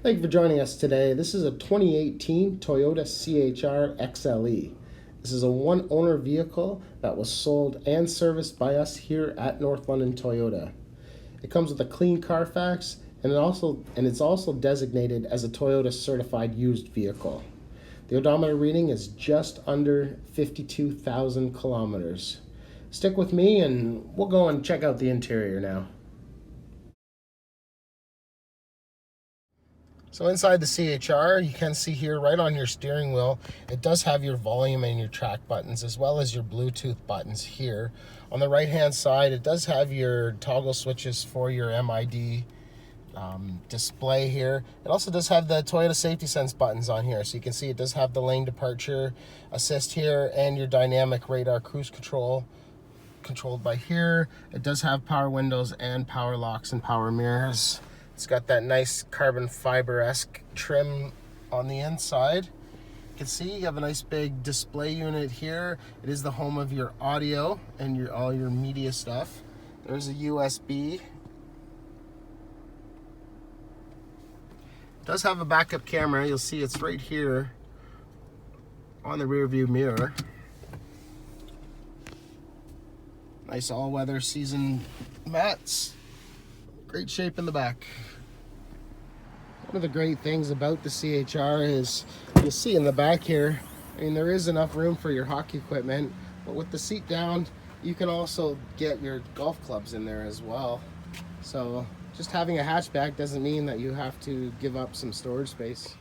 Thank you for joining us today. This is a 2018 Toyota CHR XLE. This is a one-owner vehicle that was sold and serviced by us here at North London Toyota. It comes with a clean Carfax and it's also designated as a Toyota certified used vehicle. The odometer reading is just under 52,000 kilometers. Stick with me and we'll go and check out the interior now. So inside the CHR, you can see here right on your steering wheel, it does have your volume and your track buttons as well as your Bluetooth buttons here. On the right hand side, it does have your toggle switches for your MID display here. It also does have the Toyota Safety Sense buttons on here. So you can see it does have the lane departure assist here and your dynamic radar cruise control controlled by here. It does have power windows and power locks and power mirrors. It's got that nice carbon fiber-esque trim on the inside. You can see you have a nice big display unit here. It is the home of your audio and all your media stuff. There's a USB. It does have a backup camera. You'll see it's right here on the rear view mirror. Nice all-weather season mats. Great shape in the back. One of the great things about the CHR is you'll see in the back here, I mean, there is enough room for your hockey equipment, but with the seat down, you can also get your golf clubs in there as well. So just having a hatchback doesn't mean that you have to give up some storage space.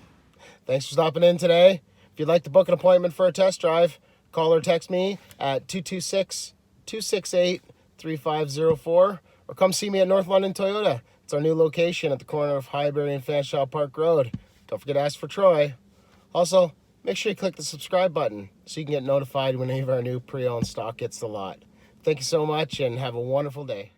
Thanks for stopping in today. If you'd like to book an appointment for a test drive, call or text me at 226-268-3504 or come see me at North London Toyota. It's our new location at the corner of Highbury and Fanshawe Park Road. Don't forget to ask for Troy. Also, make sure you click the subscribe button so you can get notified when any of our new pre-owned stock hits the lot. Thank you so much and have a wonderful day.